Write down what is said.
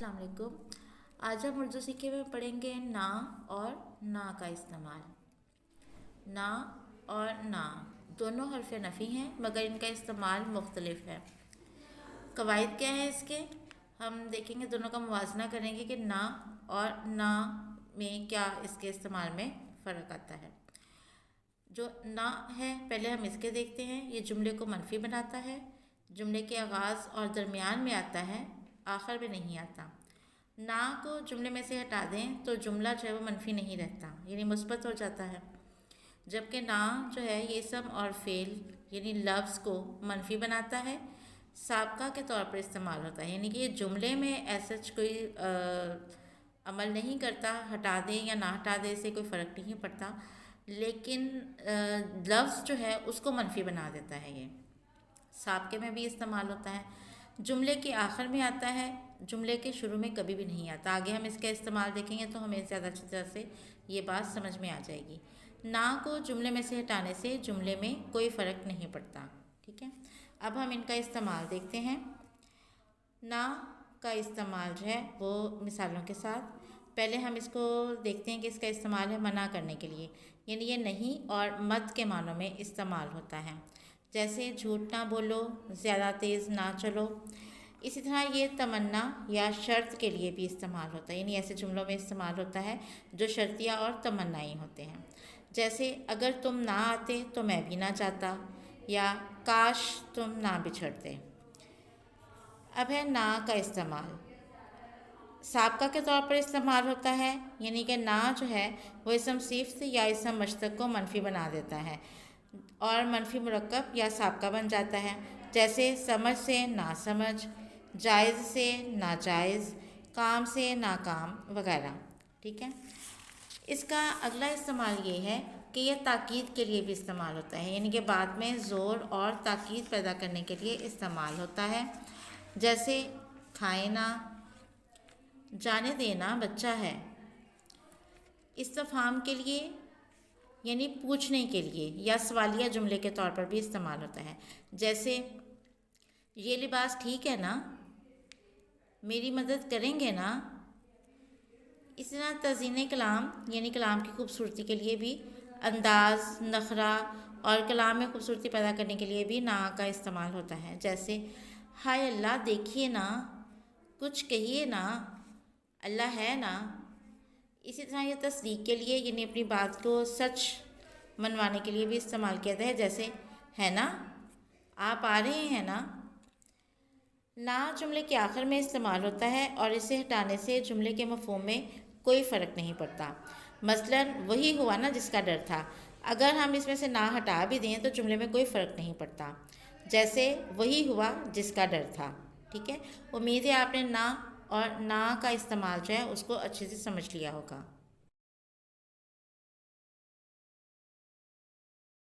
अस्सलाम वालेकुम। आज हम उर्दू सीखे में पढ़ेंगे ना और ना का इस्तेमाल। ना और ना दोनों हर्फ नफ़ी हैं मगर इनका इस्तेमाल मुख्तलिफ है। कवायद क्या है इसके, हम देखेंगे, दोनों का मुवाजना करेंगे कि ना और ना में क्या इसके इस्तेमाल में फ़र्क आता है। जो ना है पहले हम इसके देखते हैं। ये जुमले को मनफी बनाता है, जुमले के आगाज़ और दरमियान में आता है, आखिर में नहीं आता। ना को जुमले में से हटा दें तो जुमला जो है वो मनफी नहीं रहता, यानी मुस्बत हो जाता है। जबकि ना जो है ये इसम और फेल यानी लफ्ज़ को मनफी बनाता है, साबका के तौर पर इस्तेमाल होता है, यानी कि ये जुमले में ऐसा कोई अमल नहीं करता, हटा दें या ना हटा दें इससे कोई फ़र्क नहीं पड़ता, लेकिन लफ्ज़ जो है उसको मनफी बना देता है। ये साबके में भी इस्तेमाल होता है, जुमले के आखिर में आता है, जुमले के शुरू में कभी भी नहीं आता। आगे हम इसका इस्तेमाल देखेंगे तो हमें ज़्यादा अच्छी तरह से ये बात समझ में आ जाएगी। ना को जुमले में से हटाने से जुमले में कोई फ़र्क नहीं पड़ता। ठीक है, अब हम इनका इस्तेमाल देखते हैं। ना का इस्तेमाल जो है वो मिसालों के साथ। पहले हम इसको देखते हैं कि इसका इस्तेमाल है मना करने के लिए, यानी ये नहीं और मत के मानों में इस्तेमाल होता है। जैसे झूठ ना बोलो, ज़्यादा तेज़ ना चलो। इसी तरह ये तमन्ना या शर्त के लिए भी इस्तेमाल होता है, यानी ऐसे जुमलों में इस्तेमाल होता है जो शर्तिया और तमन्नाई होते हैं। जैसे अगर तुम ना आते तो मैं भी ना चाहता, या काश तुम ना बिछड़ते। अब है ना का इस्तेमाल। साबका के तौर पर इस्तेमाल होता है, यानी कि ना जो है वो इसम सिफ्त या इसम मश्तक को मनफी बना देता है और मनफी मुरक्कब या साबका बन जाता है। जैसे समझ से ना समझ, जायज़ से नाजायज़, काम से नाकाम वगैरह। ठीक है, इसका अगला इस्तेमाल ये है कि यह ताकीद के लिए भी इस्तेमाल होता है, यानी कि बाद में ज़ोर और ताकीद पैदा करने के लिए इस्तेमाल होता है। जैसे खाए ना, जाने देना बच्चा है। इस्तिफ़हाम के लिए यानी पूछने के लिए या सवालिया जुमले के तौर पर भी इस्तेमाल होता है। जैसे ये लिबास ठीक है ना, मेरी मदद करेंगे ना। इसी तरह तज़ीन कलाम यानी कलाम की खूबसूरती के लिए भी, अंदाज़, नखरा और कलाम में खूबसूरती पैदा करने के लिए भी ना का इस्तेमाल होता है। जैसे हाय अल्लाह देखिए ना, कुछ कहिए ना, अल्लाह है ना। इसी तरह यह तस्दीक के लिए यानी अपनी बात को सच मनवाने के लिए भी इस्तेमाल किया जाता है। जैसे है ना, आप आ रहे हैं ना। ना जुमले के आखिर में इस्तेमाल होता है और इसे हटाने से जुमले के मफ़हूम में कोई फ़र्क नहीं पड़ता। मसलन वही हुआ ना जिसका डर था, अगर हम इसमें से ना हटा भी दें तो जुमले में कोई फ़र्क नहीं पड़ता। जैसे वही हुआ जिसका डर था। ठीक है, उम्मीद है आपने ना और ना का इस्तेमाल जो है उसको अच्छे से समझ लिया होगा।